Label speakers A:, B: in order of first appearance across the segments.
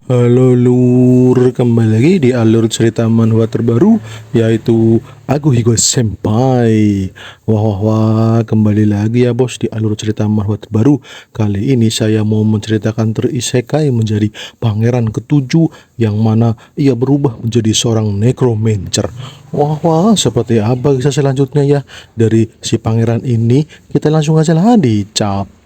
A: Halo Lur, kembali lagi di alur cerita manhwa terbaru, yaitu Aku Higo Senpai. Wah, wah, wah, kembali lagi ya bos di alur cerita manhwa terbaru. Kali ini saya mau menceritakan terisekai menjadi pangeran ketujuh, yang mana ia berubah menjadi seorang necromancer. Wah, wah, seperti apa kisah selanjutnya ya dari si pangeran ini? Kita langsung aja lah dicapcus.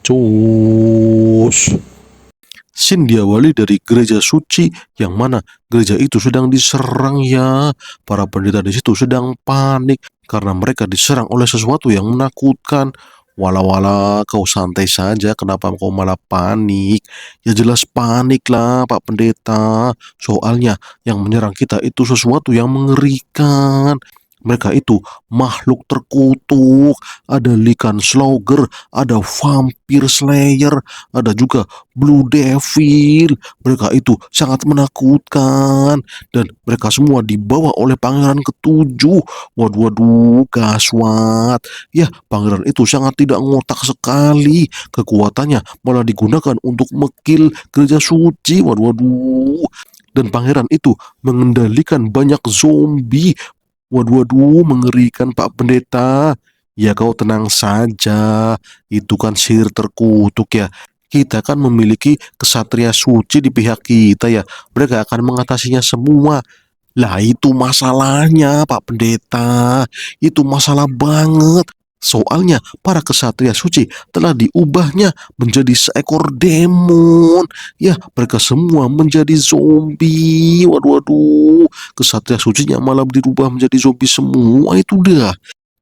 B: Scene diawali dari gereja suci yang mana gereja itu sedang diserang ya. Para pendeta di situ sedang panik karena mereka diserang oleh sesuatu yang menakutkan. Wala-wala, kau santai saja, kenapa kau malah panik? Ya jelas panik lah Pak Pendeta. Soalnya yang menyerang kita itu sesuatu yang mengerikan. Mereka itu makhluk terkutuk, ada Lycan Slaughter, ada Vampire Slayer, ada juga Blue Devil. Mereka itu sangat menakutkan dan mereka semua dibawa oleh pangeran ketujuh. Waduh, waduh, gaswat. Ya, pangeran itu sangat tidak ngotak sekali. Kekuatannya malah digunakan untuk mekil gereja suci. Waduh, waduh. Dan pangeran itu mengendalikan banyak zombie. Waduh, waduh, mengerikan Pak Pendeta. Ya kau tenang saja, itu kan sihir terkutuk ya. Kita kan memiliki kesatria suci di pihak kita ya. Mereka akan mengatasinya semua. Lah itu masalahnya Pak Pendeta. Itu masalah banget. Soalnya para kesatria suci telah diubahnya menjadi seekor demon. Ya, mereka semua menjadi zombie. Waduh, waduh. Kesatria sucinya malah dirubah menjadi zombie semua, itu dah.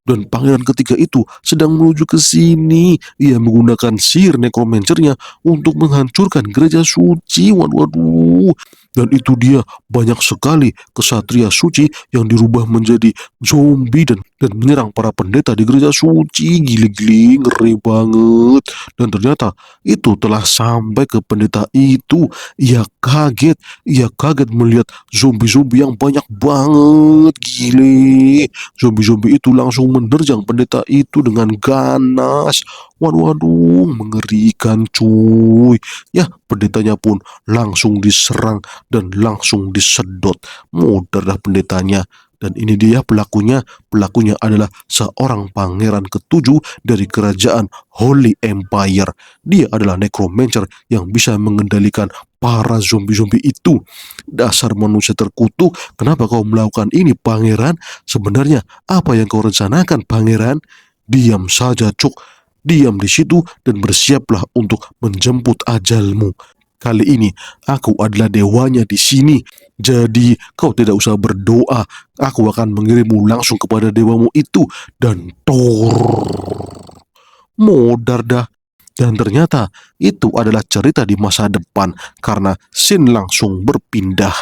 B: Dan pangeran ketiga itu sedang menuju ke sini. Ia menggunakan sihir necromancernya untuk menghancurkan gereja suci. Waduh, waduh. Dan itu dia, banyak sekali kesatria suci yang dirubah menjadi zombie dan menyerang para pendeta di gereja suci. Gili-gili, ngeri banget. Dan ternyata itu telah sampai ke pendeta itu. Ia kaget melihat zombie-zombie yang banyak banget. Gile. Zombie-zombie itu langsung menerjang pendeta itu dengan ganas. Waduh, waduh, mengerikan cuy. Ya, pendetanya pun langsung diserang dan langsung disedot. Modar dah pendetanya. Dan ini dia pelakunya. Pelakunya adalah seorang pangeran ketujuh dari kerajaan Holy Empire. Dia adalah necromancer yang bisa mengendalikan para zombie-zombie itu. Dasar manusia terkutuk, kenapa kau melakukan ini pangeran? Sebenarnya apa yang kau rencanakan pangeran? Diam saja cuk. Diam di situ dan bersiaplah untuk menjemput ajalmu. Kali ini aku adalah dewanya di sini. Jadi kau tidak usah berdoa. Aku akan mengirimmu langsung kepada dewamu itu. Dan modar dah. Dan ternyata itu adalah cerita di masa depan karena scene langsung berpindah.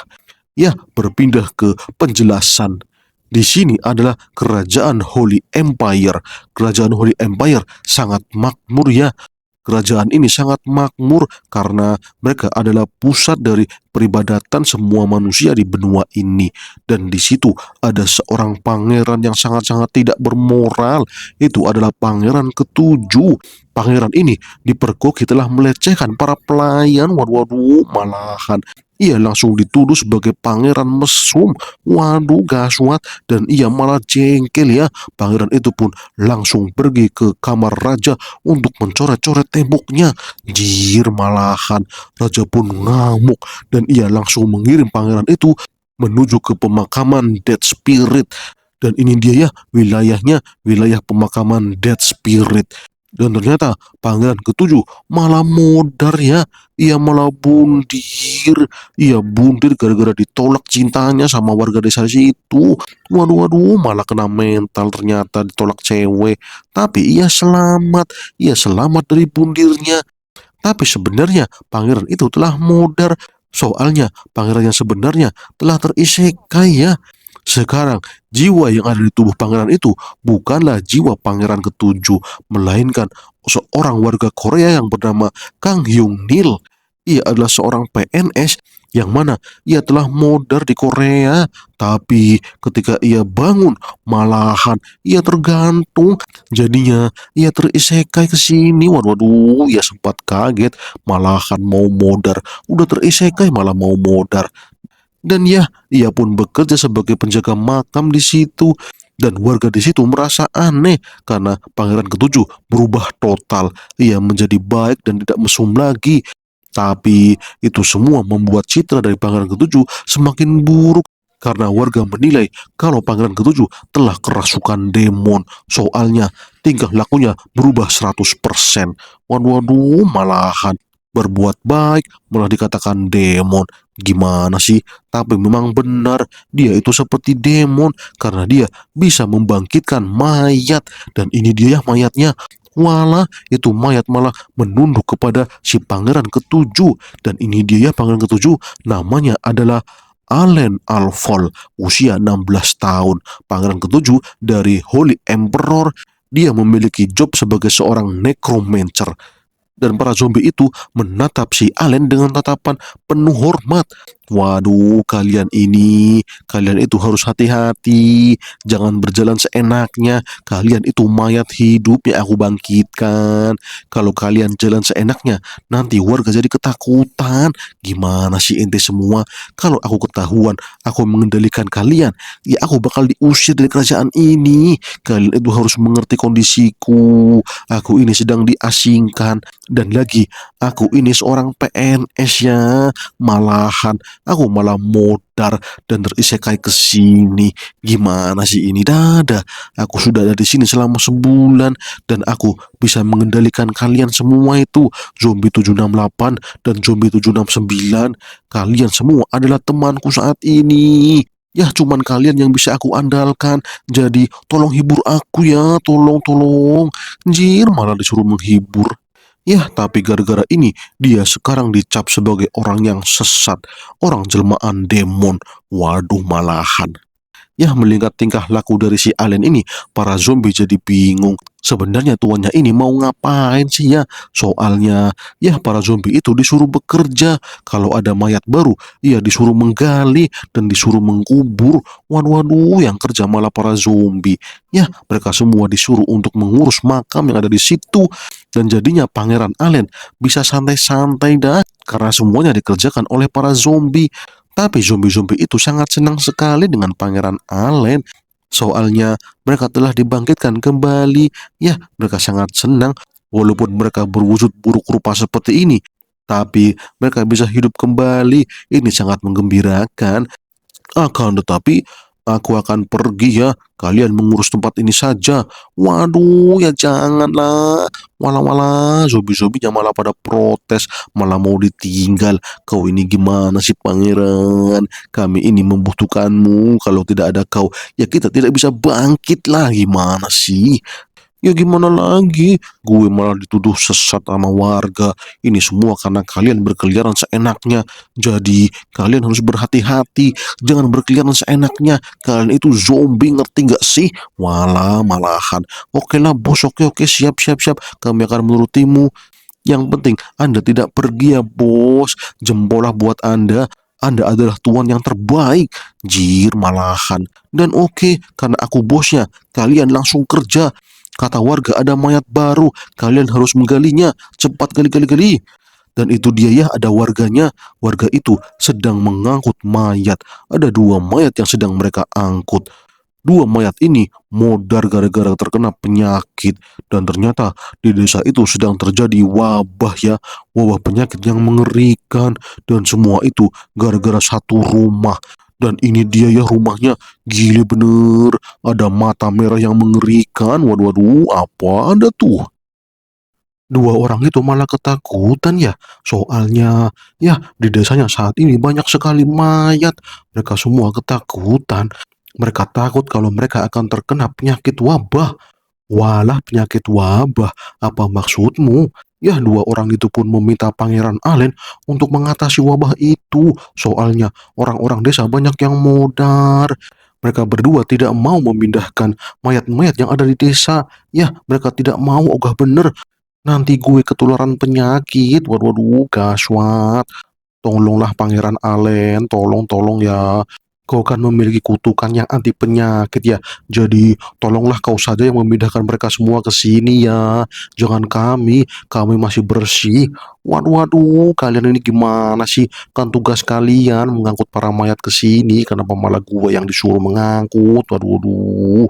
B: Ya, berpindah ke penjelasan. Di sini adalah kerajaan Holy Empire. Kerajaan Holy Empire sangat makmur ya. Kerajaan ini sangat makmur karena mereka adalah pusat dari peribadatan semua manusia di benua ini. Dan di situ ada seorang pangeran yang sangat-sangat tidak bermoral. Itu adalah pangeran ketujuh. Pangeran ini dipergoki telah melecehkan para pelayan. Waduh, waduh, malahan ia langsung dituduh sebagai pangeran mesum. Waduh, gaswat. Dan ia malah jengkel ya. Pangeran itu pun langsung pergi ke kamar raja untuk mencoret-coret temboknya. Jir, malahan raja pun ngamuk dan ia langsung mengirim pangeran itu menuju ke pemakaman Dead Spirit. Dan ini dia ya wilayahnya, wilayah pemakaman Dead Spirit. Dan ternyata pangeran ketujuh malah modar ya. Ia malah bundir. Ia bundir gara-gara ditolak cintanya sama warga desa situ. Waduh, waduh, malah kena mental ternyata ditolak cewek. Tapi ia selamat. Ia selamat dari bundirnya. Tapi sebenarnya pangeran itu telah modar. Soalnya pangeran yang sebenarnya telah terisekai ya. Sekarang jiwa yang ada di tubuh pangeran itu bukanlah jiwa pangeran ketujuh, melainkan seorang warga Korea yang bernama Kang Hyung Nil. Ia adalah seorang PNS yang mana ia telah modar di Korea. Tapi ketika ia bangun, malahan ia tergantung. Jadinya ia terisekai ke sini. Waduh, ia sempat kaget, malahan mau modar. Udah terisekai malah mau modar. Dan ya, ia pun bekerja sebagai penjaga makam di situ. Dan warga di situ merasa aneh karena pangeran ketujuh berubah total. Ia menjadi baik dan tidak mesum lagi. Tapi itu semua membuat citra dari pangeran ketujuh semakin buruk karena warga menilai kalau pangeran ketujuh telah kerasukan demon. Soalnya tingkah lakunya berubah 100%. Waduh, waduh, malahan berbuat baik malah dikatakan demon. Gimana sih? Tapi memang benar, dia itu seperti demon karena dia bisa membangkitkan mayat. Dan ini dia ya mayatnya. Walah, itu mayat malah menunduk kepada si pangeran ketujuh. Dan ini dia ya pangeran ketujuh, namanya adalah Allen Alfol, usia 16 tahun. Pangeran ketujuh dari Holy Emperor. Dia memiliki job sebagai seorang necromancer. Dan para zombie itu menatap si Allen dengan tatapan penuh hormat. Waduh, kalian itu harus hati-hati. Jangan berjalan seenaknya. Kalian itu mayat hidup yang aku bangkitkan. Kalau kalian jalan seenaknya, nanti warga jadi ketakutan. Gimana sih ente semua? Kalau aku ketahuan, aku mengendalikan kalian, ya aku bakal diusir dari kerajaan ini. Kalian itu harus mengerti kondisiku. Aku ini sedang diasingkan. Dan lagi, aku ini seorang PNS ya. Malahan aku malah modar dan terisekai ke sini. Gimana sih ini? Dada, aku sudah ada di sini selama sebulan dan aku bisa mengendalikan kalian semua itu. Zombie 768 dan zombie 769. Kalian semua adalah temanku saat ini. Ya, cuman kalian yang bisa aku andalkan. Jadi, tolong hibur aku ya. Tolong. Anjir, malah disuruh menghibur. Ya, tapi gara-gara ini dia sekarang dicap sebagai orang yang sesat, orang jelmaan demon. Waduh, malahan. Ya, melihat tingkah laku dari si Alien ini, para zombie jadi bingung. Sebenarnya tuannya ini mau ngapain sih ya? Soalnya, ya para zombie itu disuruh bekerja. Kalau ada mayat baru, ya disuruh menggali dan disuruh mengkubur. Waduh, yang kerja malah para zombie. Ya, mereka semua disuruh untuk mengurus makam yang ada di situ. Dan jadinya Pangeran Alien bisa santai-santai dah, karena semuanya dikerjakan oleh para zombie. Tapi zombie-zombie itu sangat senang sekali dengan Pangeran Allen. Soalnya mereka telah dibangkitkan kembali. Ya, mereka sangat senang. Walaupun mereka berwujud buruk rupa seperti ini, tapi mereka bisa hidup kembali. Ini sangat menggembirakan. Akan tetapi, aku akan pergi ya. Kalian mengurus tempat ini saja. Waduh, ya janganlah. Walah, zombie-zombinya malah pada protes. Malah mau ditinggal. Kau ini gimana sih pangeran? Kami ini membutuhkanmu. Kalau tidak ada kau, ya kita tidak bisa bangkit lah. Gimana sih? Ya gimana lagi? Gue malah dituduh sesat sama warga. Ini semua karena kalian berkeliaran seenaknya. Jadi kalian harus berhati-hati. Jangan berkeliaran seenaknya. Kalian itu zombie, ngerti gak sih? Walah, malahan. Oke lah bos, oke, siap. Kami akan menurutimu. Yang penting Anda tidak pergi ya bos. Jempol lah buat Anda. Anda adalah tuan yang terbaik. Jir, malahan. Dan oke, karena aku bosnya, kalian langsung kerja. Kata warga ada mayat baru, kalian harus menggalinya. Cepat gali. Dan itu dia ya, ada warganya. Warga itu sedang mengangkut mayat. Ada 2 mayat yang sedang mereka angkut. 2 mayat ini modar gara-gara terkena penyakit. Dan ternyata di desa itu sedang terjadi wabah ya. Wabah penyakit yang mengerikan. Dan semua itu gara-gara satu rumah. Dan ini dia ya rumahnya. Gile bener. Ada mata merah yang mengerikan. Waduh, apa ada tuh? 2 orang itu malah ketakutan ya. Soalnya, ya di desanya saat ini banyak sekali mayat. Mereka semua ketakutan. Mereka takut kalau mereka akan terkena penyakit wabah. Walah, penyakit wabah, apa maksudmu? Ya, 2 orang itu pun meminta Pangeran Allen untuk mengatasi wabah itu. Soalnya orang-orang desa banyak yang modar. Mereka berdua tidak mau memindahkan mayat-mayat yang ada di desa. Ya, mereka tidak mau, ogah bener. Nanti gue ketularan penyakit. Waduh, gaswat. tolonglah Pangeran Allen, tolong ya. Kau kan memiliki kutukan yang anti penyakit ya. Jadi tolonglah kau saja yang memindahkan mereka semua ke sini ya. Jangan kami masih bersih. Waduh, waduh, kalian ini gimana sih? Kan tugas kalian mengangkut para mayat ke sini. Kenapa malah gua yang disuruh mengangkut? Waduh, waduh.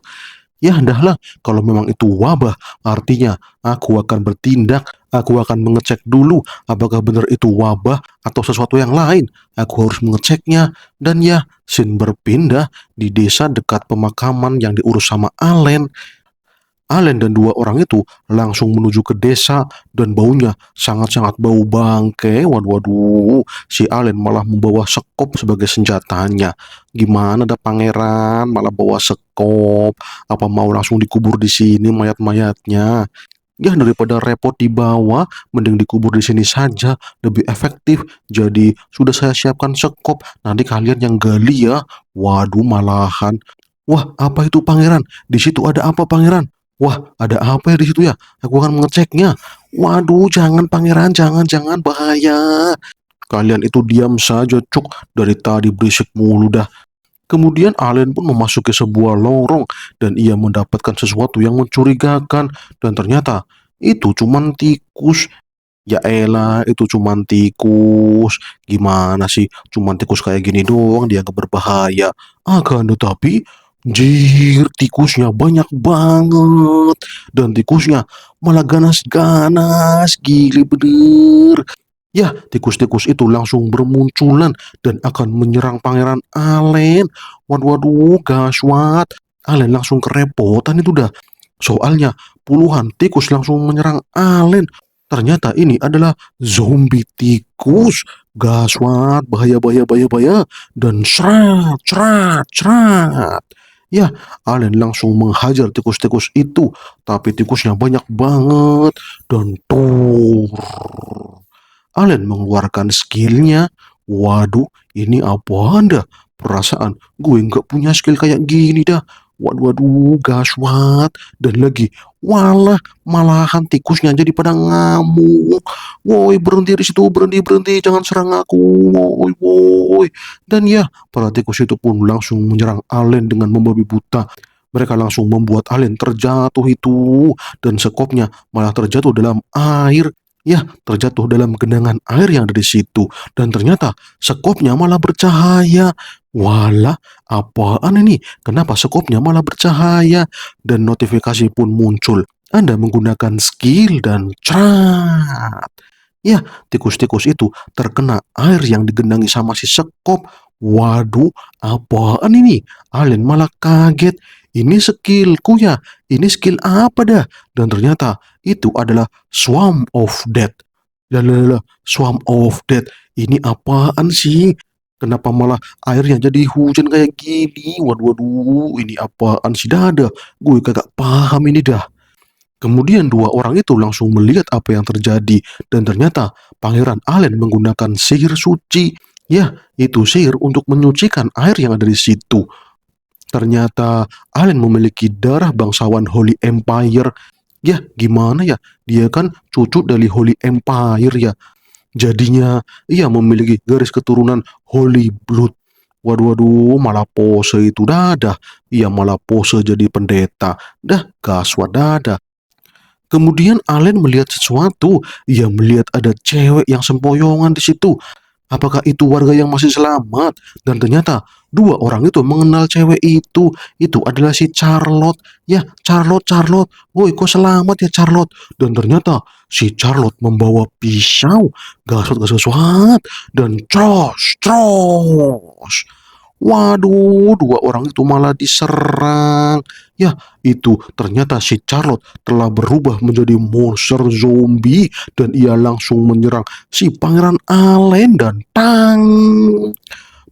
B: Ya, ndahlah, kalau memang itu wabah, artinya aku akan bertindak, aku akan mengecek dulu apakah benar itu wabah atau sesuatu yang lain. Aku harus mengeceknya, dan ya, Sin berpindah di desa dekat pemakaman yang diurus sama Allen. Allen dan dua orang itu langsung menuju ke desa dan baunya sangat-sangat bau bangke. Waduh, waduh, si Allen malah membawa sekop sebagai senjatanya. Gimana dah pangeran malah bawa sekop? Apa mau langsung dikubur di sini mayat-mayatnya? Ya daripada repot dibawa, mending dikubur di sini saja, lebih efektif. Jadi sudah saya siapkan sekop, nanti kalian yang gali ya. Waduh, malahan. Wah, apa itu pangeran? Di situ ada apa pangeran? Wah, ada apa ya di situ ya? Aku akan mengeceknya. Waduh, jangan pangeran, jangan bahaya. Kalian itu diam saja, cuk. Dari tadi berisik mulu dah. Kemudian Allen pun memasuki sebuah lorong dan ia mendapatkan sesuatu yang mencurigakan dan ternyata itu cuman tikus. Ya elah, itu cuman tikus. Gimana sih? Cuman tikus kayak gini doang dia gak berbahaya. Akan tetapi, jir, tikusnya banyak banget. Dan tikusnya malah ganas-ganas. Gili bener. Ya, tikus-tikus itu langsung bermunculan dan akan menyerang Pangeran Allen. Waduh, waduh, gaswat. Allen langsung kerepotan itu dah. Soalnya puluhan tikus langsung menyerang Allen. Ternyata ini adalah zombie tikus. Gaswat, bahaya, bahaya, bahaya, bahaya. Dan serat, serat, serat. Ya, Allen langsung menghajar tikus-tikus itu. Tapi tikusnya banyak banget. Dan Allen mengeluarkan skillnya. Waduh, ini apa anda? Perasaan gue nggak punya skill kayak gini dah. Waduh, waduh, gaswat. Dan lagi, walah, malahan tikusnya jadi pada ngamuk. Woi, berhenti di situ, berhenti, berhenti, jangan serang aku. Woi, woi. Dan ya, para tikus itu pun langsung menyerang Allen dengan membabi buta. Mereka langsung membuat Allen terjatuh itu. Dan sekopnya malah terjatuh dalam air. Ya, terjatuh dalam genangan air yang ada di situ. Dan ternyata sekopnya malah bercahaya. Walah, apaan ini? Kenapa sekopnya malah bercahaya? Dan notifikasi pun muncul. Anda menggunakan skill dan cerat. Ya, tikus-tikus itu terkena air yang digenangi sama si sekop. Waduh, apaan ini? Alien malah kaget. Ini skillku ya. Ini skill apa dah? Dan ternyata itu adalah Swarm of Death. Lalalala, Swarm of Death. Ini apaan sih? Kenapa malah airnya jadi hujan kayak gini? Waduh, waduh, ini apaan sih dada? Gue kagak paham ini dah. Kemudian dua orang itu langsung melihat apa yang terjadi dan ternyata Pangeran Allen menggunakan sihir suci. Ya, itu sihir untuk menyucikan air yang ada di situ. Ternyata Allen memiliki darah bangsawan Holy Empire. Ya, gimana ya? Dia kan cucu dari Holy Empire ya. Jadinya ia memiliki garis keturunan Holy Blood. Waduh, waduh, malah pose itu dadah. Ia malah pose jadi pendeta. Dah, gaswat dadah. Kemudian Allen melihat sesuatu. Ia melihat ada cewek yang sempoyongan di situ. Apakah itu warga yang masih selamat? Dan ternyata dua orang itu mengenal cewek itu. Itu adalah si Charlotte. Ya, Charlotte, Charlotte. Woi, kok selamat ya Charlotte? Dan ternyata si Charlotte membawa pisau. Gasot, gasot, dan cros, cros. Waduh, dua orang itu malah diserang. Ya, itu ternyata si Charlotte telah berubah menjadi monster zombie dan ia langsung menyerang si Pangeran Allen dan tang.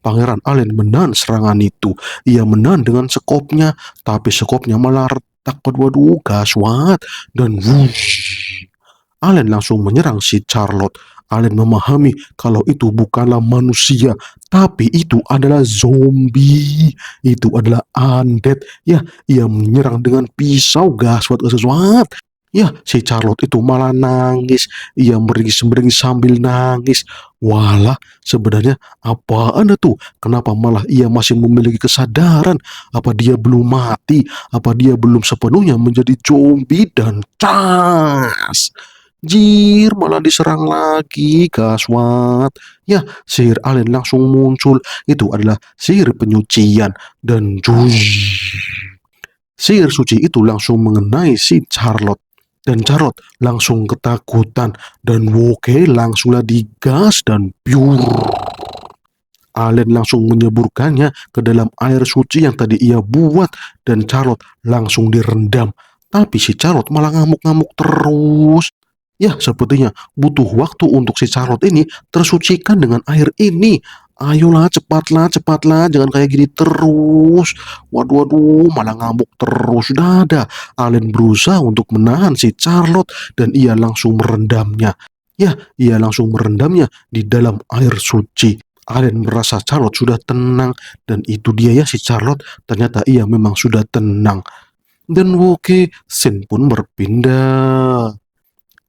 B: Pangeran Allen menahan serangan itu. Ia menahan dengan sekopnya, tapi sekopnya malah retak. Waduh, gaswat. Dan wush. Allen langsung menyerang si Charlotte. Allen memahami kalau itu bukanlah manusia, tapi itu adalah zombie. Itu adalah undead. Ya, ia menyerang dengan pisau gaswat, gaswat. Ya, si Charlotte itu malah nangis. Ia meringis-meringis sambil nangis. Walah, sebenarnya apaan itu? Kenapa malah ia masih memiliki kesadaran? Apa dia belum mati? Apa dia belum sepenuhnya menjadi zombie dan cas? Jir, malah diserang lagi, gaswat. Ya, sihir alien langsung muncul. Itu adalah sihir penyucian. Dan sihir suci itu langsung mengenai si Charlotte. Dan Charlotte langsung ketakutan. Dan Woke langsunglah digas dan pure. Alien langsung menyeburkannya ke dalam air suci yang tadi ia buat. Dan Charlotte langsung direndam. Tapi si Charlotte malah ngamuk-ngamuk terus. Ya, sepertinya butuh waktu untuk si Charlotte ini tersucikan dengan air ini. Ayolah, cepatlah, jangan kayak gini terus. Waduh, waduh, malah ngamuk terus. Sudah ada. Alien berusaha untuk menahan si Charlotte dan ia langsung merendamnya. Ya, ia langsung merendamnya di dalam air suci. Alien merasa Charlotte sudah tenang dan itu dia ya si Charlotte. Ternyata ia memang sudah tenang. Dan Woke Sin pun berpindah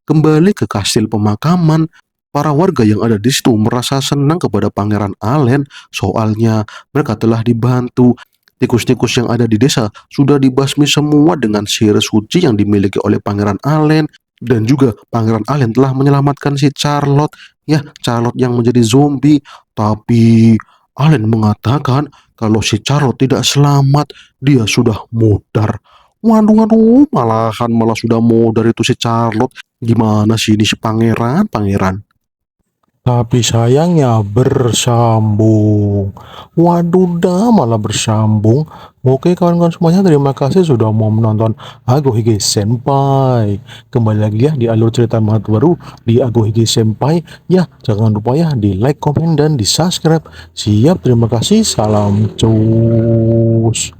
B: kembali ke kastil pemakaman. Para warga yang ada di situ merasa senang kepada Pangeran Allen, soalnya mereka telah dibantu. Tikus-tikus yang ada di desa sudah dibasmi semua dengan sihir suci yang dimiliki oleh Pangeran Allen. Dan juga Pangeran Allen telah menyelamatkan si Charlotte. Ya, Charlotte yang menjadi zombie. Tapi Allen mengatakan kalau si Charlotte tidak selamat, dia sudah mudar. Waduh, waduh, malah sudah mudar itu si Charlotte. Gimana sih ini si pangeran?
A: Tapi sayangnya bersambung. Waduh dah malah bersambung. Oke kawan-kawan semuanya, terima kasih sudah mau menonton Ago Hige Senpai. Kembali lagi ya di alur cerita Mahat baru di Ago Hige Senpai. Ya jangan lupa ya di like, komen, dan di subscribe. Siap, terima kasih. Salam cus.